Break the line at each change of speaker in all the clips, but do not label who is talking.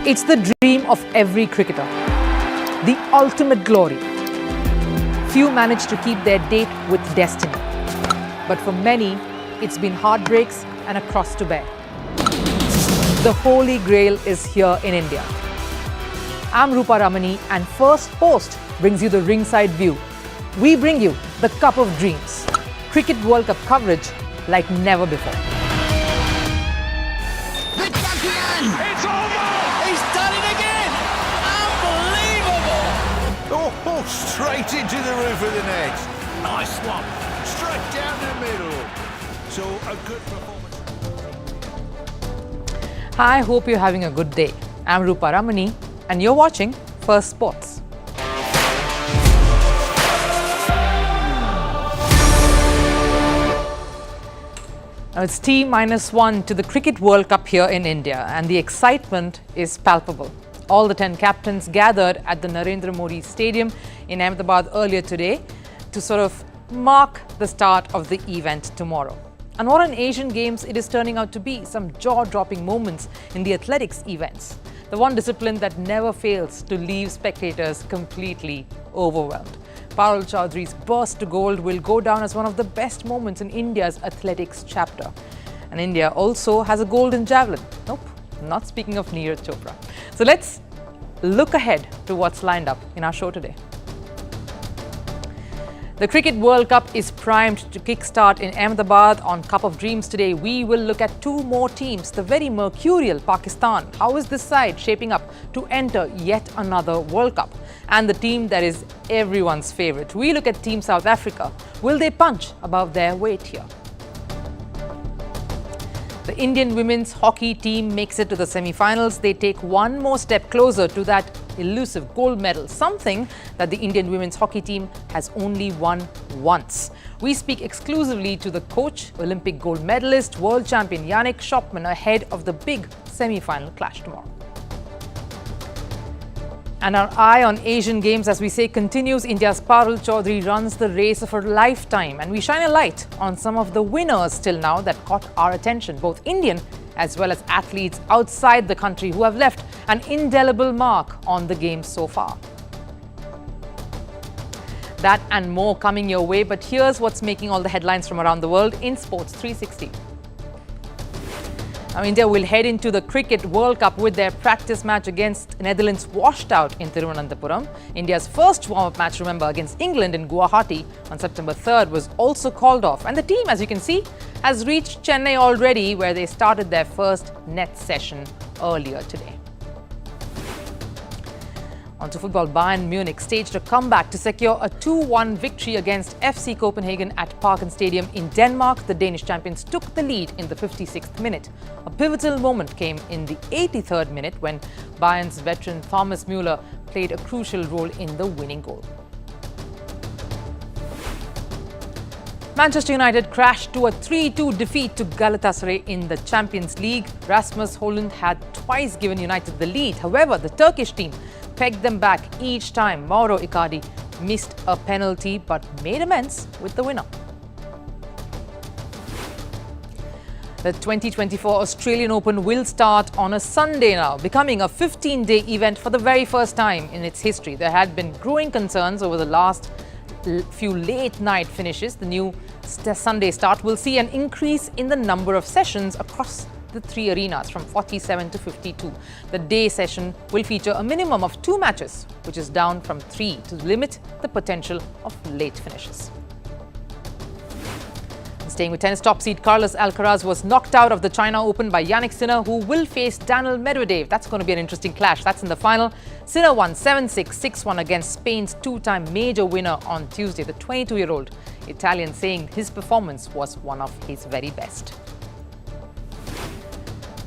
It's the dream of every cricketer, the ultimate glory. Few manage to keep their date with destiny. But for many, it's been heartbreaks and a cross to bear. The Holy Grail is here in India. I'm Rupha Ramani, and Firstpost brings you the ringside view. We bring you the Cup of Dreams. Cricket World Cup coverage like never before.
It's over! He's done it again! Unbelievable! Oh, straight into the roof of the net. Nice one. Straight down the middle. So a good performance.
Hi, hope you're having a good day. I'm Rupha Ramani, and you're watching Firstpost. Now it's T-1 to the Cricket World Cup here in India, and the excitement is palpable. All the 10 captains gathered at the Narendra Modi Stadium in Ahmedabad earlier today to sort of mark the start of the event tomorrow. And what an Asian Games it is turning out to be, some jaw-dropping moments in the athletics events. The one discipline that never fails to leave spectators completely overwhelmed. Parul Chaudhary's burst to gold will go down as one of the best moments in India's athletics chapter. And India also has a gold in javelin. Nope, not speaking of Neeraj Chopra. So let's look ahead to what's lined up in our show today. The Cricket World Cup is primed to kickstart in Ahmedabad on Cup of Dreams today. We will look at two more teams, the very mercurial Pakistan. How is this side shaping up to enter yet another World Cup? And the team that is everyone's favourite. We look at Team South Africa. Will they punch above their weight here? The Indian women's hockey team makes it to the semi-finals. They take one more step closer to that elusive gold medal, something that the Indian women's hockey team has only won once. We speak exclusively to the coach, Olympic gold medalist, world champion Janneke Schopman ahead of the big semi-final clash tomorrow. And our eye on Asian Games, as we say, continues. India's Parul Chaudhary runs the race of her lifetime, and we shine a light on some of the winners till now that caught our attention, both Indian as well as athletes outside the country who have left an indelible mark on the game so far. That and more coming your way, but here's what's making all the headlines from around the world in Sports 360. Now, India will head into the Cricket World Cup with their practice match against Netherlands washed out in Thiruvananthapuram. India's first warm-up match, remember, against England in Guwahati on September 3rd was also called off. And the team, as you can see, has reached Chennai already, where they started their first net session earlier today. On to football, Bayern Munich staged a comeback to secure a 2-1 victory against FC Copenhagen at Parken Stadium in Denmark. The Danish champions took the lead in the 56th minute. A pivotal moment came in the 83rd minute when Bayern's veteran Thomas Müller played a crucial role in the winning goal. Manchester United crashed to a 3-2 defeat to Galatasaray in the Champions League. Rasmus Højlund had twice given United the lead. However, the Turkish team pegged them back each time. Mauro Icardi missed a penalty but made amends with the winner. The 2024 Australian Open will start on a Sunday now, becoming a 15-day event for the very first time in its history. There had been growing concerns over the last few late-night finishes. The new Sunday start will see an increase in the number of sessions across the three arenas from 47 to 52. The day session will feature a minimum of 2 matches, which is down from 3 to limit the potential of late finishes. Staying with tennis, top seed Carlos Alcaraz was knocked out of the China Open by Jannik Sinner, who will face Daniil Medvedev. That's going to be an interesting clash. That's in the final. Sinner won 7-6, 6-1 against Spain's two-time major winner on Tuesday. The 22-year-old Italian saying his performance was one of his very best.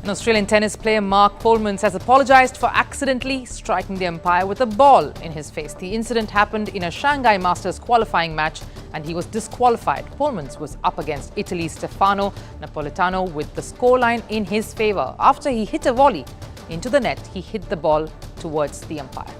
An Australian tennis player, Mark Polmans, has apologised for accidentally striking the umpire with a ball in his face. The incident happened in a Shanghai Masters qualifying match and he was disqualified. Polmans was up against Italy's Stefano Napolitano with the scoreline in his favour. After he hit a volley into the net, he hit the ball towards the umpire.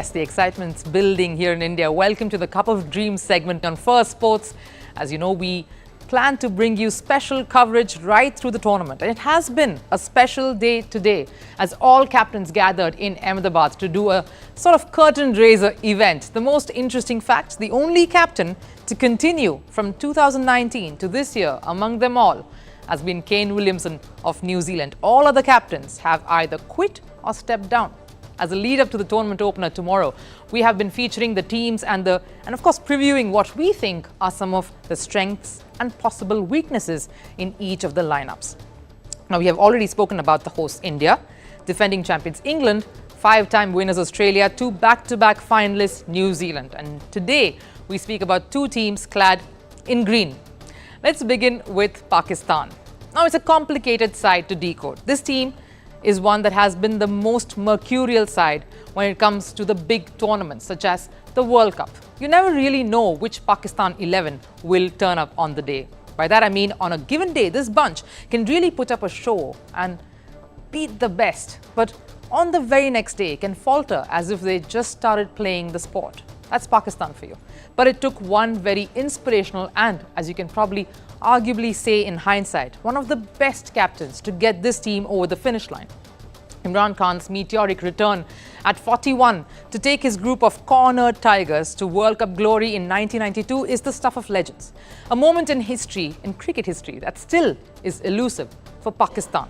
Yes, the excitement's building here in India. Welcome to the Cup of Dreams segment on Firstpost. As you know, we plan to bring you special coverage right through the tournament. And it has been a special day today as all captains gathered in Ahmedabad to do a sort of curtain raiser event. The most interesting fact, the only captain to continue from 2019 to this year among them all has been Kane Williamson of New Zealand. All other captains have either quit or stepped down. As a lead up to the tournament opener tomorrow, we have been featuring the teams and of course previewing what we think are some of the strengths and possible weaknesses in each of the lineups. Now, we have already spoken about the hosts India, defending champions England, 5-time winners Australia, 2 back-to-back finalists New Zealand. And today we speak about 2 teams clad in green. Let's begin with Pakistan. Now, it's a complicated side to decode. This team is one that has been the most mercurial side when it comes to the big tournaments such as the World Cup. You never really know which Pakistan 11 will turn up on the day. By that I mean, on a given day, this bunch can really put up a show and beat the best, but on the very next day can falter as if they just started playing the sport. That's Pakistan for you. But it took one very inspirational and, as you can probably arguably say in hindsight, one of the best captains to get this team over the finish line. Imran Khan's meteoric return at 41 to take his group of cornered Tigers to World Cup glory in 1992 is the stuff of legends. A moment in history, in cricket history, that still is elusive for Pakistan.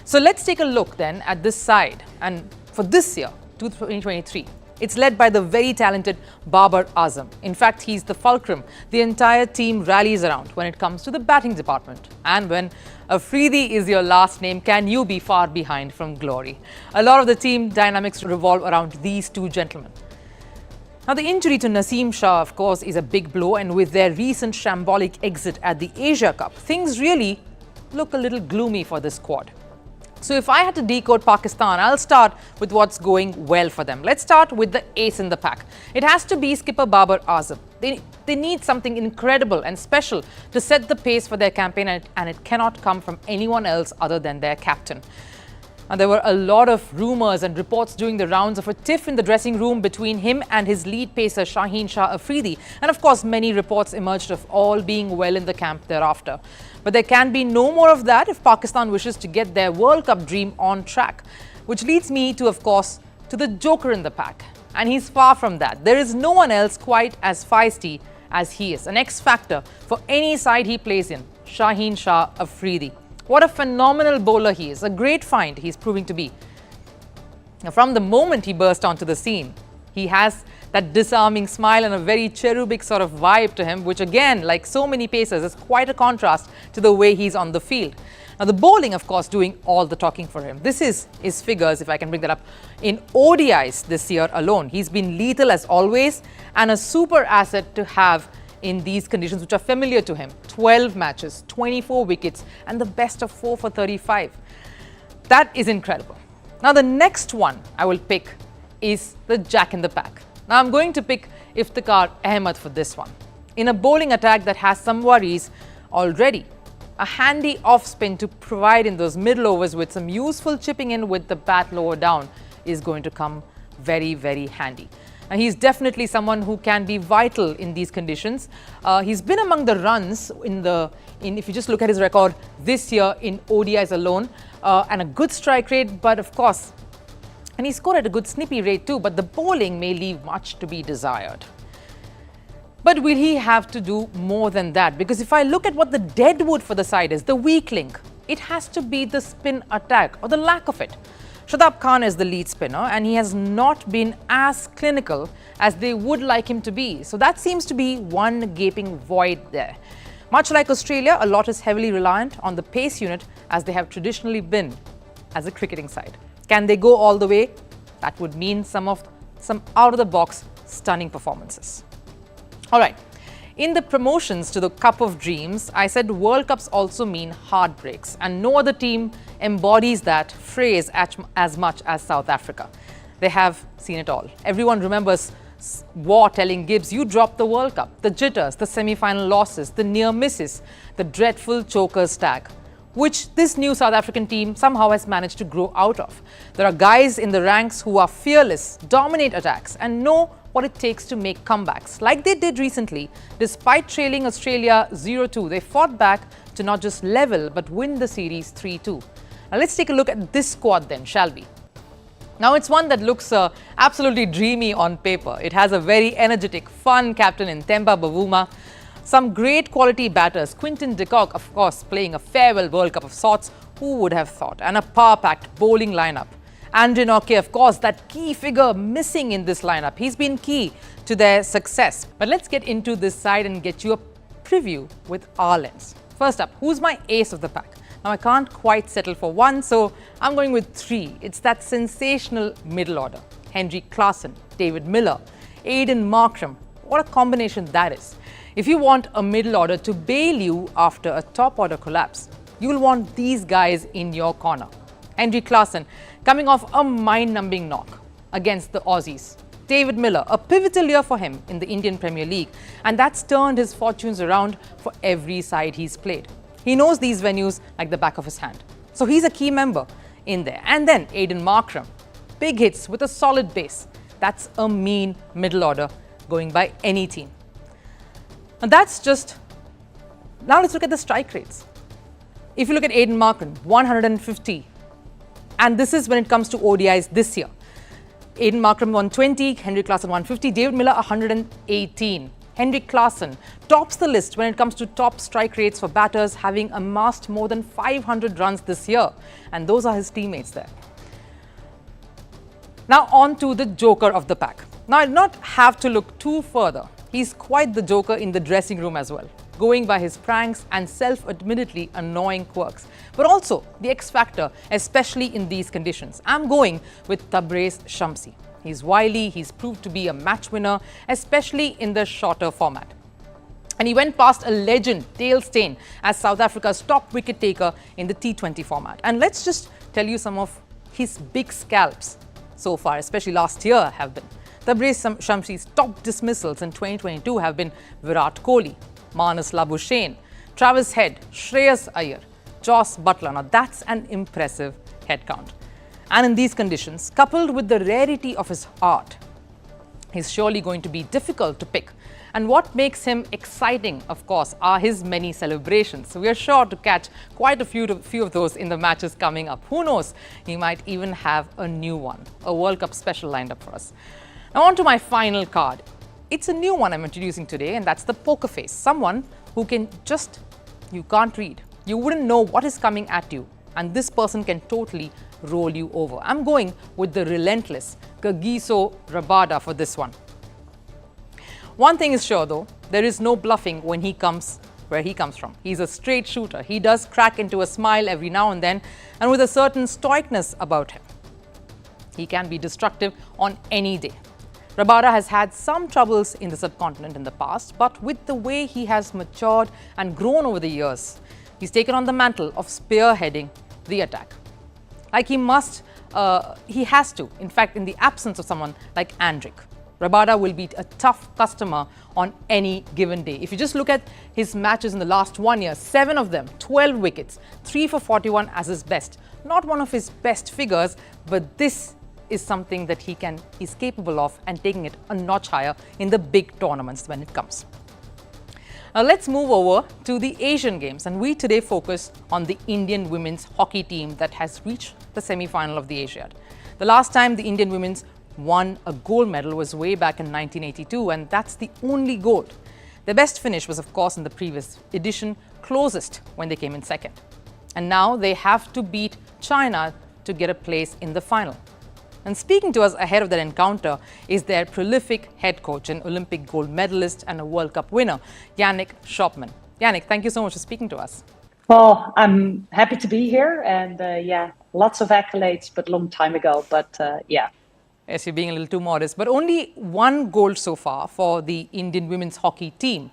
So let's take a look then at this side. And for this year, 2023, it's led by the very talented Babar Azam. In fact, he's the fulcrum the entire team rallies around when it comes to the batting department. And when Afridi is your last name, can you be far behind from glory? A lot of the team dynamics revolve around these 2 gentlemen. Now, the injury to Naseem Shah, of course, is a big blow, and with their recent shambolic exit at the Asia Cup, things really look a little gloomy for this squad. So if I had to decode Pakistan, I'll start with what's going well for them. Let's start with the ace in the pack. It has to be skipper Babar Azam. They need something incredible and special to set the pace for their campaign, and it cannot come from anyone else other than their captain. And there were a lot of rumours and reports during the rounds of a tiff in the dressing room between him and his lead pacer Shaheen Shah Afridi. And of course, many reports emerged of all being well in the camp thereafter. But there can be no more of that if Pakistan wishes to get their World Cup dream on track. Which leads me to, of course, to the joker in the pack. And he's far from that. There is no one else quite as feisty as he is. An X-factor for any side he plays in, Shaheen Shah Afridi. What a phenomenal bowler he is. A great find he's proving to be. Now, from the moment he burst onto the scene, he has that disarming smile and a very cherubic sort of vibe to him, which again, like so many pacers, is quite a contrast to the way he's on the field. Now, the bowling, of course, doing all the talking for him. This is his figures, if I can bring that up, in ODIs this year alone. He's been lethal as always and a super asset to have in these conditions, which are familiar to him. 12 matches, 24 wickets, and the best of 4 for 35. That is incredible. Now, the next one I will pick is the jack in the pack. Now, I'm going to pick Iftikhar Ahmed for this one. In a bowling attack that has some worries already, a handy off spin to provide in those middle overs with some useful chipping in with the bat lower down is going to come very, very handy. And he's definitely someone who can be vital in these conditions. He's been among the runs if you just look at his record this year in ODIs alone, and a good strike rate, but of course, and he scored at a good snippy rate too, but the bowling may leave much to be desired. But will he have to do more than that? Because if I look at what the deadwood for the side is, the weak link, it has to be the spin attack or the lack of it. Shadab Khan is the lead spinner, and he has not been as clinical as they would like him to be. So that seems to be one gaping void there. Much like Australia, a lot is heavily reliant on the pace unit as they have traditionally been as a cricketing side. Can they go all the way? That would mean some out-of-the-box stunning performances. All right. In the promotions to the Cup of Dreams, I said World Cups also mean heartbreaks, and no other team embodies that phrase as much as South Africa. They have seen it all. Everyone remembers War telling Gibbs, you dropped the World Cup, the jitters, the semi-final losses, the near misses, the dreadful chokers tag. which this new South African team somehow has managed to grow out of. There are guys in the ranks who are fearless, dominate attacks, and know what it takes to make comebacks. Like they did recently, despite trailing Australia 0-2, they fought back to not just level but win the series 3-2. Now let's take a look at this squad then, shall we? Now it's one that looks absolutely dreamy on paper. It has a very energetic, fun captain in Themba Bavuma, some great quality batters, Quinton de Kock, of course, playing a farewell World Cup of sorts, who would have thought, and a power-packed bowling lineup. Andre Norke, of course, that key figure missing in this lineup. He's been key to their success. But let's get into this side and get you a preview with our lens. First up, who's my ace of the pack? Now, I can't quite settle for one, so I'm going with three. It's that sensational middle order. Henry Klaasen, David Miller, Aiden Markram. What a combination that is. If you want a middle order to bail you after a top order collapse, you'll want these guys in your corner. Henry Klaasen coming off a mind-numbing knock against the Aussies. David Miller, a pivotal year for him in the Indian Premier League, and that's turned his fortunes around for every side he's played. He knows these venues like the back of his hand. So he's a key member in there. And then Aiden Markram, big hits with a solid base. That's a mean middle order going by any team. And that's just, now let's look at the strike rates. If you look at Aiden Markram, 150. And this is when it comes to ODIs this year. Aiden Markram 120, Henry Klaasen 150, David Miller 118. Henry Klaasen tops the list when it comes to top strike rates for batters, having amassed more than 500 runs this year. And those are his teammates there. Now on to the joker of the pack. Now I'll not have to look too further. He's quite the joker in the dressing room as well, going by his pranks and self-admittedly annoying quirks. But also the X factor, especially in these conditions. I'm going with Tabraiz Shamsi. He's wily, he's proved to be a match winner, especially in the shorter format. And he went past a legend, Dale Steyn, as South Africa's top wicket taker in the T20 format. And let's just tell you some of his big scalps so far, especially last year, have been. Tabraiz Shamsi's top dismissals in 2022 have been Virat Kohli, Marnus Labuschagne, Travis Head, Shreyas Iyer, Joss Buttler. Now that's an impressive head count. And in these conditions, coupled with the rarity of his art, he's surely going to be difficult to pick. And what makes him exciting, of course, are his many celebrations. So we are sure to catch quite a few of those in the matches coming up. Who knows, he might even have a new one, a World Cup special lined up for us. Now on to my final card. It's a new one I'm introducing today, and that's the poker face. Someone who can just, you can't read. You wouldn't know what is coming at you, and this person can totally roll you over. I'm going with the relentless Kagiso Rabada for this one. One thing is sure though, there is no bluffing when he comes where he comes from. He's a straight shooter. He does crack into a smile every now and then, and with a certain stoicness about him. He can be destructive on any day. Rabada has had some troubles in the subcontinent in the past, but with the way he has matured and grown over the years, he's taken on the mantle of spearheading the attack. Like he has to, in fact, in the absence of someone like Andrick. Rabada will be a tough customer on any given day. If you just look at his matches in the last 1 year, 7 of them, 12 wickets, 3 for 41 as his best. Not one of his best figures, but this is something that he's capable of, and taking it a notch higher in the big tournaments when it comes. Now let's move over to the Asian Games, and we today focus on the Indian women's hockey team that has reached the semi-final of the Asiad. The last time the Indian women's won a gold medal was way back in 1982, and that's the only gold. Their best finish was, of course, in the previous edition, closest when they came in second. And now they have to beat China to get a place in the final. And speaking to us ahead of that encounter is their prolific head coach, an Olympic gold medalist and a World Cup winner, Janneke Schopman. Janneke, thank you so much for speaking to us.
Well, I'm happy to be here, and lots of accolades, but long time ago,
Yes, you're being a little too modest, but only one gold so far for the Indian women's hockey team.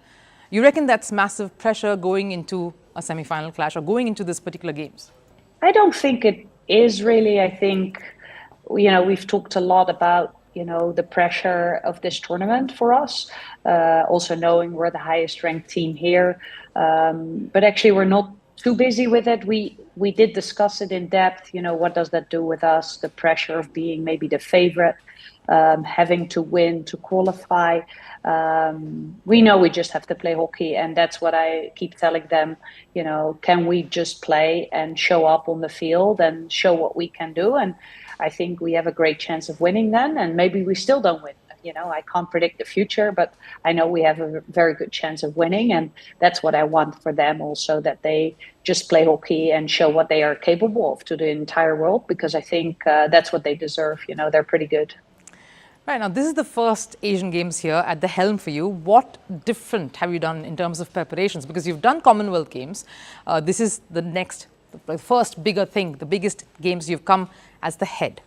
You reckon that's massive pressure going into a semi-final clash or going into this particular games?
I don't think it is really. I think, we've talked a lot about, the pressure of this tournament for us, also knowing we're the highest ranked team here. But actually, we're not too busy with it. We did discuss it in depth. What does that do with us? The pressure of being maybe the favorite, having to win to qualify. We know we just have to play hockey, and that's what I keep telling them. Can we just play and show up on the field and show what we can do? And I think we have a great chance of winning then, and maybe we still don't win. I can't predict the future, but I know we have a very good chance of winning, and that's what I want for them also, that they just play hockey and show what they are capable of to the entire world, because I think that's what they deserve. They're pretty good.
Right, now this is the first Asian Games here at the helm for you. What different have you done in terms of preparations? Because you've done Commonwealth Games. This is the first bigger thing, the biggest games you've come as the head.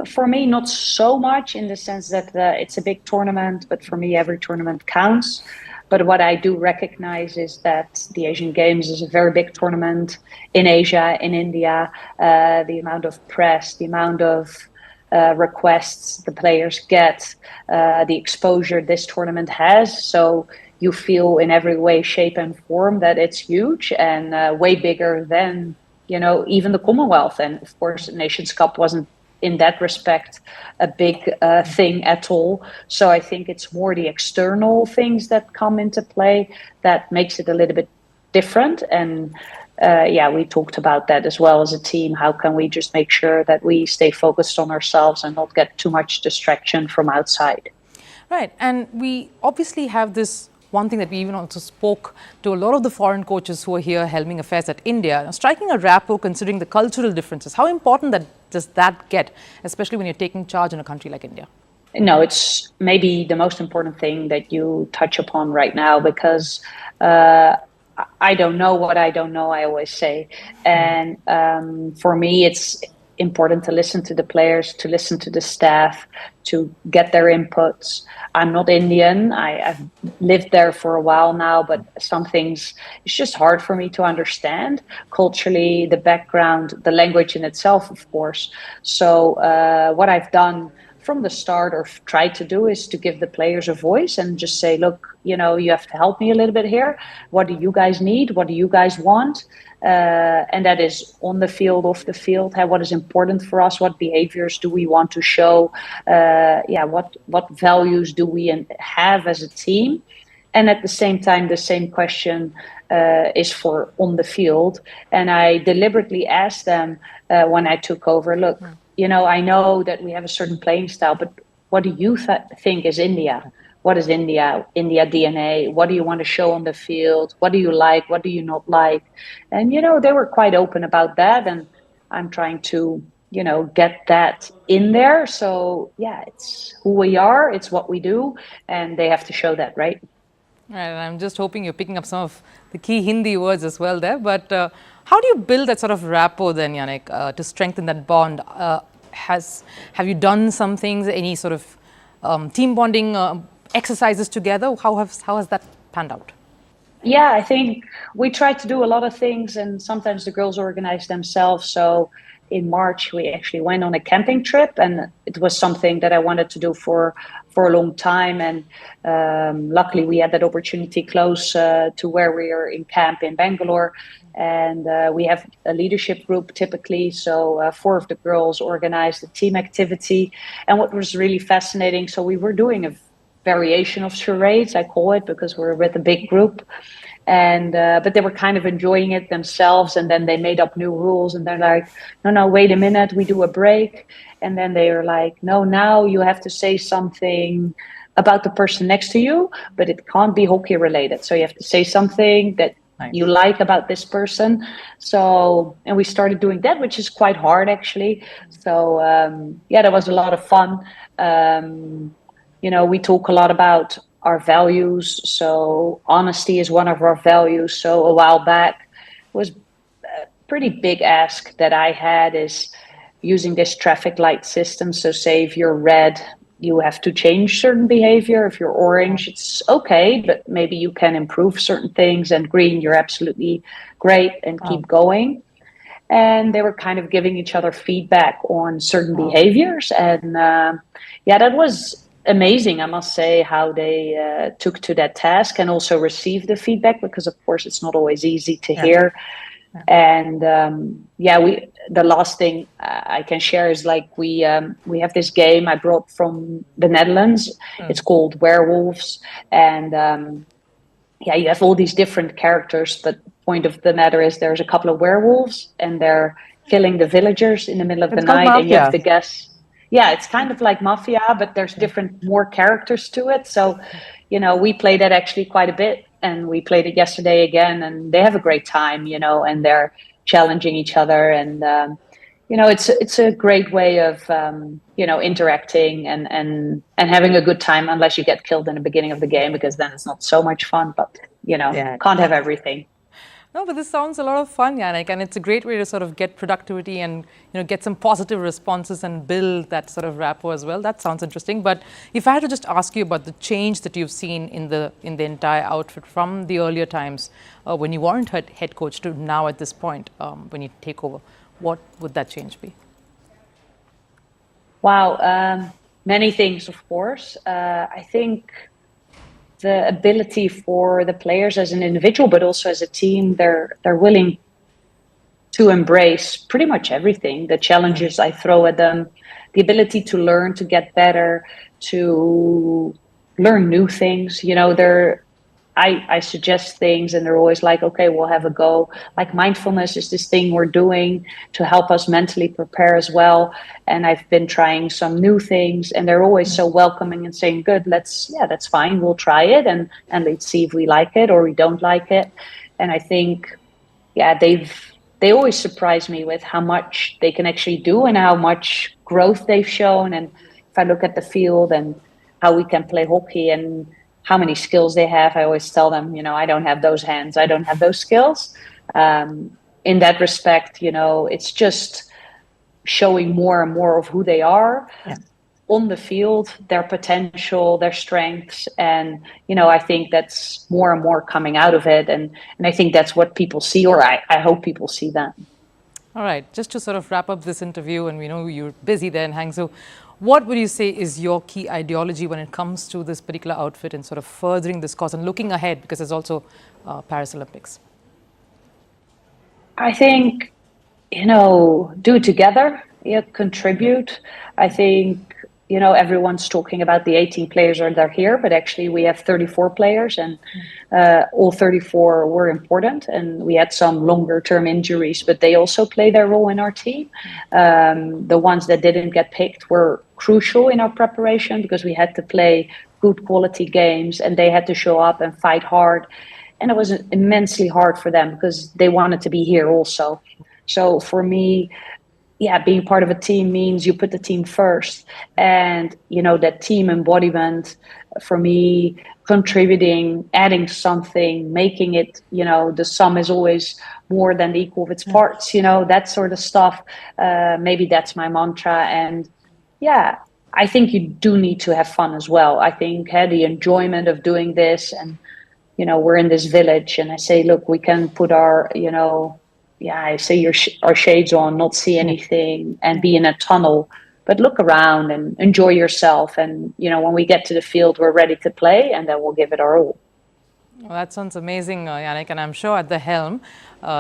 For me, not so much, in the sense that it's a big tournament, but for me, every tournament counts. But what I do recognize is that the Asian Games is a very big tournament in Asia, in India. The amount of press, the amount of requests the players get, the exposure this tournament has. So you feel in every way, shape and form that it's huge and way bigger than, even the Commonwealth. And of course, the Nations Cup wasn't in that respect a big thing at all. So I think it's more the external things that come into play that makes it a little bit different. And we talked about that as well as a team. How can we just make sure that we stay focused on ourselves and not get too much distraction from outside?
Right, and we obviously have this one thing that we even also spoke to a lot of the foreign coaches who are here helming affairs at India, striking a rapport considering the cultural differences. How important does that get, especially when you're taking charge in a country like India?
No, it's maybe the most important thing that you touch upon right now, because I don't know what I don't know, I always say. And for me, it's important to listen to the players, to listen to the staff, to get their inputs. I'm not Indian. I've lived there for a while now, but some things, it's just hard for me to understand culturally, the background, the language in itself, of course. So what I've done from the start, or tried to do, is to give the players a voice and just say, look, you have to help me a little bit here. What do you guys need? What do you guys want? And that is on the field, off the field. What is important for us? What behaviors do we want to show? What values do we have as a team? And at the same time, the same question is for on the field. And I deliberately asked them when I took over, look, I know that we have a certain playing style, but what do you think is India? What is India DNA? What do you want to show on the field? What do you like? What do you not like? And, they were quite open about that. And I'm trying to, get that in there. So, it's who we are. It's what we do. And they have to show that, right?
Right. And I'm just hoping you're picking up some of the key Hindi words as well there. But how do you build that sort of rapport then, Janneke, to strengthen that bond? Have you done some things, any sort of team bonding exercises together? How has that panned out?
Yeah, I think we tried to do a lot of things, and sometimes the girls organize themselves. So in March, we actually went on a camping trip, and it was something that I wanted to do for a long time. And luckily, we had that opportunity close to where we are in camp in Bangalore. And we have a leadership group typically. So 4 of the girls organized a team activity. And what was really fascinating, so we were doing a variation of charades, I call it, because we're with a big group. And but they were kind of enjoying it themselves, and then they made up new rules, and they're like, no, wait a minute, we do a break. And then they are like, no, now you have to say something about the person next to you, but it can't be hockey related. So you have to say something that you like about this person. So, and we started doing that, which is quite hard actually. So that was a lot of fun. We talk a lot about our values. So honesty is one of our values. So a while back was a pretty big ask that I had, is using this traffic light system. So say if you're red, you have to change certain behavior. If you're orange, it's okay, but maybe you can improve certain things. And green, you're absolutely great and keep going. And they were kind of giving each other feedback on certain behaviors. And that was amazing, I must say, how they took to that task and also received the feedback, because of course it's not always easy to hear. And the last thing I can share is like we have this game I brought from the Netherlands. It's called Werewolves, and you have all these different characters, but point of the matter is there's a couple of werewolves and they're killing the villagers in the middle of the night, and you have to guess. Yeah, it's kind of like Mafia, but there's different more characters to it. So, we play that actually quite a bit, and we played it yesterday again, and they have a great time, and they're challenging each other, and it's a great way of interacting and having a good time, unless you get killed in the beginning of the game, because then it's not so much fun. But can't have everything.
No, but this sounds a lot of fun, Janneke, and it's a great way to sort of get productivity and get some positive responses and build that sort of rapport as well. That sounds interesting. But if I had to just ask you about the change that you've seen in the entire outfit from the earlier times when you weren't head coach to now at this point when you take over, what would that change be?
Wow, many things, of course. I think the ability for the players as an individual, but also as a team, they're willing to embrace pretty much everything. The challenges I throw at them, the ability to learn, to get better, to learn new things. I suggest things and they're always like, okay, we'll have a go. Like mindfulness is this thing we're doing to help us mentally prepare as well. And I've been trying some new things, and they're always so welcoming and saying, good, that's fine. We'll try it and let's see if we like it or we don't like it. And I think, they always surprise me with how much they can actually do and how much growth they've shown. And if I look at the field and how we can play hockey and how many skills they have, I always tell them, I don't have those hands, I don't have those skills. In that respect, it's just showing more and more of who they are on the field, their potential, their strengths. And, I think that's more and more coming out of it. And I think that's what people see, or I hope people see that.
All right, just to sort of wrap up this interview, and we know you're busy there in Hangzhou, what would you say is your key ideology when it comes to this particular outfit and sort of furthering this cause and looking ahead, because there's also Paris Olympics?
I think, do it together, contribute. I think, everyone's talking about the 18 players that are here, but actually we have 34 players, and all 34 were important. And we had some longer term injuries, but they also play their role in our team. The ones that didn't get picked were crucial in our preparation, because we had to play good quality games and they had to show up and fight hard. And it was immensely hard for them because they wanted to be here also. So for me, being part of a team means you put the team first. And, that team embodiment, for me, contributing, adding something, making it, the sum is always more than the equal of its parts, that sort of stuff. Maybe that's my mantra. And I think you do need to have fun as well. I think the enjoyment of doing this, and, we're in this village, and I say, look, we can put our, I say our shades on, not see anything, and be in a tunnel, but look around and enjoy yourself. And, when we get to the field, we're ready to play, and then we'll give it our all.
Well, that sounds amazing, Janneke, and I'm sure at the helm,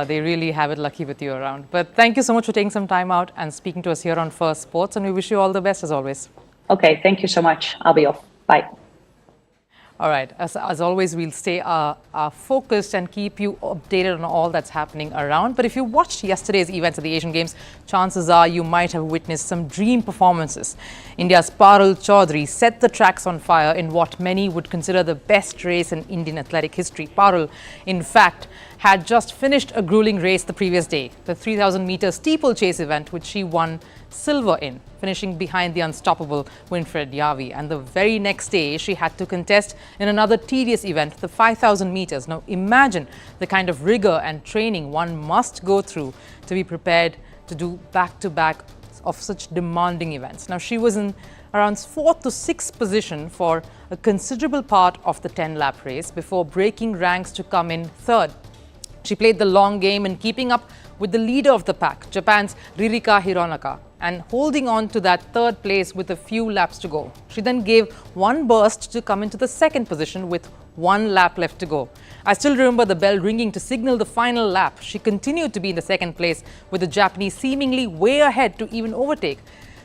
they really have it lucky with you around. But thank you so much for taking some time out and speaking to us here on Firstpost, and we wish you all the best as always.
Okay, thank you so much. I'll be off. Bye.
All right, as always, we'll stay focused and keep you updated on all that's happening around. But if you watched yesterday's events at the Asian Games, chances are you might have witnessed some dream performances. India's Parul Chaudhary set the tracks on fire in what many would consider the best race in Indian athletic history. Parul, in fact, had just finished a grueling race the previous day, the 3,000-meter steeplechase event, which she won silver in, finishing behind the unstoppable Winfred Yavi. And the very next day, she had to contest in another tedious event, the 5,000 meters. Now, imagine the kind of rigor and training one must go through to be prepared to do back-to-back of such demanding events. Now, she was in around 4th to 6th position for a considerable part of the 10-lap race before breaking ranks to come in 3rd. She played the long game in keeping up with the leader of the pack, Japan's Ririka Hironaka, and holding on to that third place with a few laps to go. She then gave one burst to come into the second position with 1 lap left to go. I still remember the bell ringing to signal the final lap. She continued to be in the second place with the Japanese seemingly way ahead to even overtake.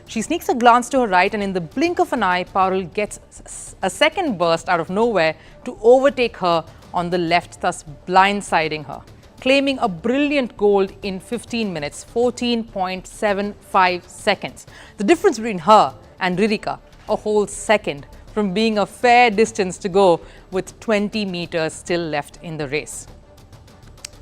She sneaks a glance to her right, and in the blink of an eye, Parul gets a second burst out of nowhere to overtake her on the left, thus blindsiding her, claiming a brilliant gold in 15 minutes, 14.75 seconds. The difference between her and Ririka, a whole second, from being a fair distance to go with 20 meters still left in the race.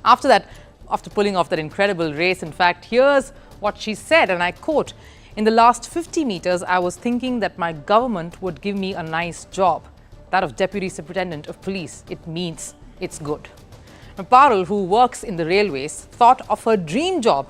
After that, after pulling off that incredible race, in fact, here's what she said, and I quote, "In the last 50 meters, I was thinking that my government would give me a nice job, that of Deputy Superintendent of Police. It means it's good." Now, Parul, who works in the railways, thought of her dream job.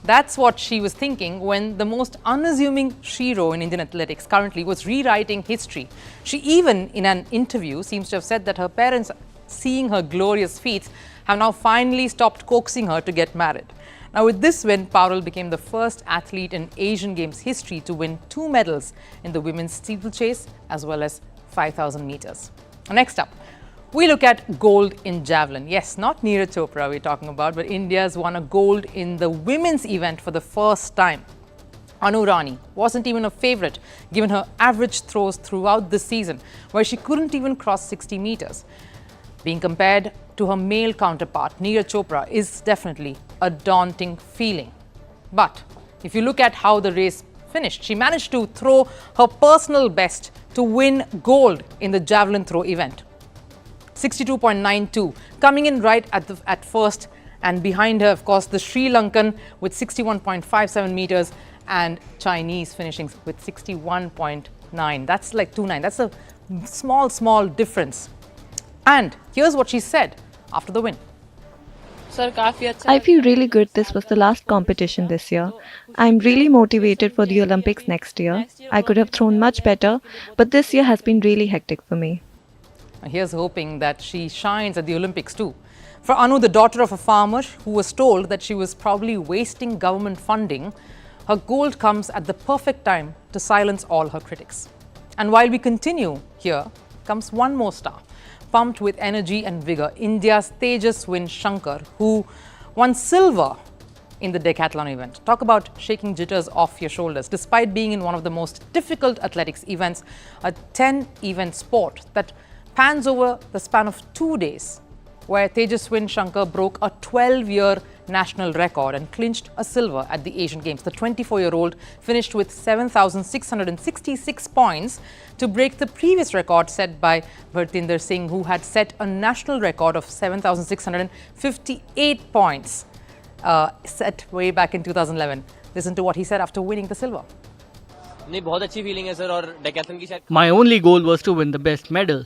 That's what she was thinking when the most unassuming shero in Indian athletics currently was rewriting history. She even, in an interview, seems to have said that her parents, seeing her glorious feats, have now finally stopped coaxing her to get married. Now, with this win, Parul became the first athlete in Asian Games history to win 2 medals in the women's steeplechase as well as 5,000 meters. Next up, we look at gold in javelin. Yes, not Neeraj Chopra we're talking about, but India's won a gold in the women's event for the first time. Anu Rani wasn't even a favourite given her average throws throughout the season, where she couldn't even cross 60 meters. Being compared to her male counterpart, Neeraj Chopra, is definitely a daunting feeling. But if you look at how the race finished, she managed to throw her personal best to win gold in the javelin throw event. 62.92, coming in right at first, and behind her, of course, the Sri Lankan with 61.57 meters and Chinese finishing with 61.9. That's like 2.9. That's a small difference. And here's what she said after the win.
I feel really good. This was the last competition this year. I'm really motivated for the Olympics next year. I could have thrown much better, but this year has been really hectic for me.
Here's hoping that she shines at the Olympics too. For Anu, the daughter of a farmer who was told that she was probably wasting government funding, her gold comes at the perfect time to silence all her critics. And while we continue, here comes one more star. Pumped with energy and vigor, India's Tejaswin Shankar, who won silver in the decathlon event. Talk about shaking jitters off your shoulders. Despite being in one of the most difficult athletics events, a 10-event sport that pans over the span of 2 days, where Tejaswin Shankar broke a 12-year national record and clinched a silver at the Asian Games. The 24-year-old finished with 7,666 points to break the previous record set by Bhartinder Singh, who had set a national record of 7,658 points set way back in 2011. Listen to what he said after winning the silver.
My only goal was to win the best medal.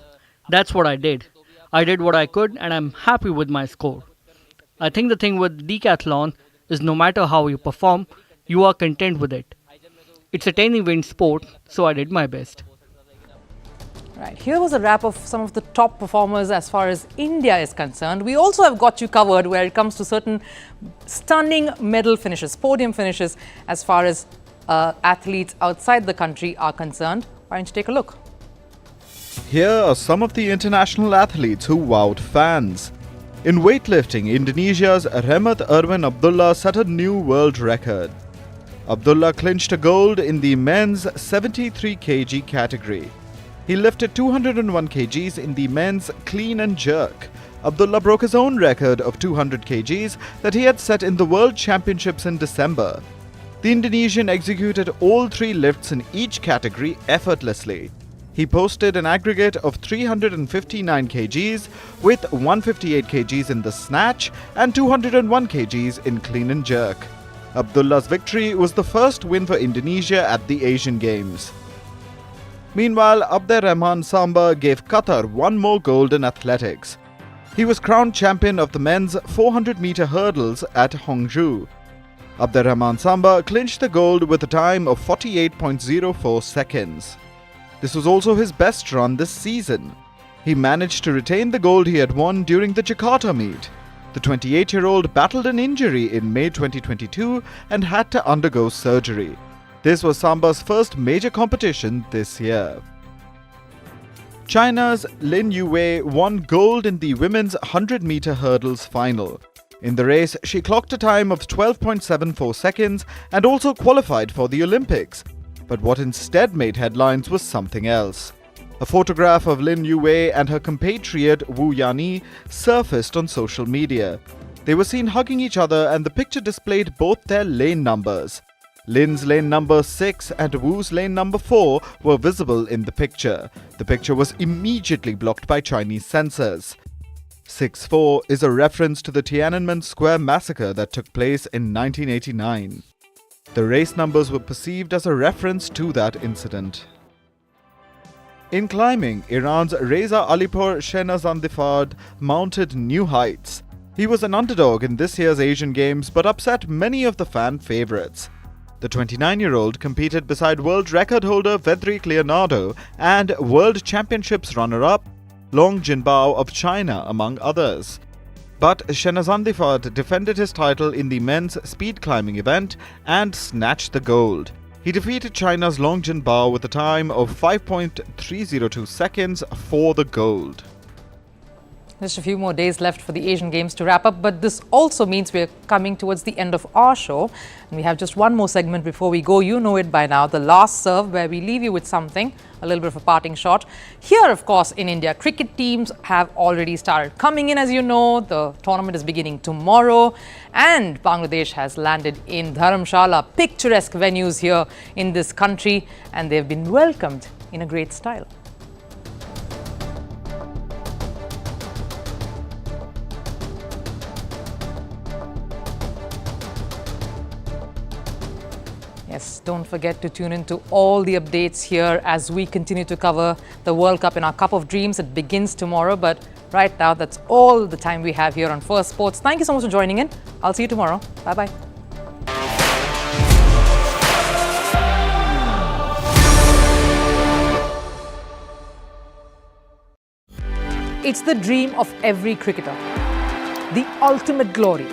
That's what I did. I did what I could, and I'm happy with my score. I think the thing with decathlon is no matter how you perform, you are content with it. It's a 10-event sport, so I did my best.
Right, here was a wrap of some of the top performers as far as India is concerned. We also have got you covered where it comes to certain stunning medal finishes, podium finishes, as far as athletes outside the country are concerned. Why don't you take a look?
Here are some of the international athletes who wowed fans. In weightlifting, Indonesia's Remat Erwin Abdullah set a new world record. Abdullah clinched a gold in the men's 73 kg category. He lifted 201 kgs in the men's clean and jerk. Abdullah broke his own record of 200 kgs that he had set in the World Championships in December. The Indonesian executed all 3 lifts in each category effortlessly. He posted an aggregate of 359 kgs with 158 kgs in the snatch and 201 kgs in clean and jerk. Abdullah's victory was the first win for Indonesia at the Asian Games. Meanwhile, Abderrahman Samba gave Qatar one more gold in athletics. He was crowned champion of the men's 400-meter hurdles at Hongju. Abderrahman Samba clinched the gold with a time of 48.04 seconds. This was also his best run this season. He managed to retain the gold he had won during the Jakarta meet. The 28-year-old battled an injury in May 2022 and had to undergo surgery. This was Samba's first major competition this year. China's Lin Yuwei won gold in the women's 100-meter hurdles final. In the race, she clocked a time of 12.74 seconds and also qualified for the Olympics. But what instead made headlines was something else. A photograph of Lin Yuwei and her compatriot Wu Yanni surfaced on social media. They were seen hugging each other and the picture displayed both their lane numbers. Lin's lane number 6 and Wu's lane number 4 were visible in the picture. The picture was immediately blocked by Chinese censors. 6-4 is a reference to the Tiananmen Square massacre that took place in 1989. The race numbers were perceived as a reference to that incident. In climbing, Iran's Reza Alipur Shehnazandifard mounted new heights. He was an underdog in this year's Asian Games but upset many of the fan favourites. The 29-year-old competed beside world record holder Federic Leonardo and World Championships runner-up Long Jinbao of China, among others. But Shehnazandifard defended his title in the men's speed climbing event and snatched the gold. He defeated China's Long Jinbao with a time of 5.302 seconds for the gold.
Just a few more days left for the Asian Games to wrap up, but this also means we're coming towards the end of our show. And we have just one more segment before we go. You know it by now, the last serve, where we leave you with something, a little bit of a parting shot. Here, of course, in India, cricket teams have already started coming in, as you know. The tournament is beginning tomorrow, and Bangladesh has landed in Dharamshala, picturesque venues here in this country, and they've been welcomed in a great style. Yes, don't forget to tune in to all the updates here as we continue to cover the World Cup in our Cup of Dreams. It begins tomorrow, but right now that's all the time we have here on Firstpost. Thank you so much for joining in. I'll see you tomorrow. Bye-bye. It's the dream of every cricketer, the ultimate glory.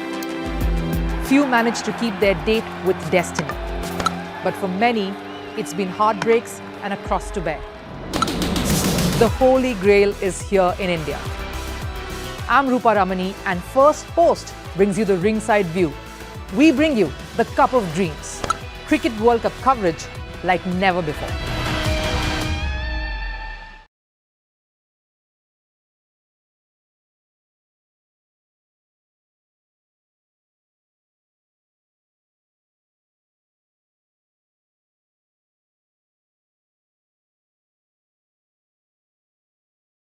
Few manage to keep their date with destiny. But for many, it's been heartbreaks and a cross to bear. The Holy Grail is here in India. I'm Rupha Ramani, and Firstpost brings you the ringside view. We bring you the Cup of Dreams. Cricket World Cup coverage like never before.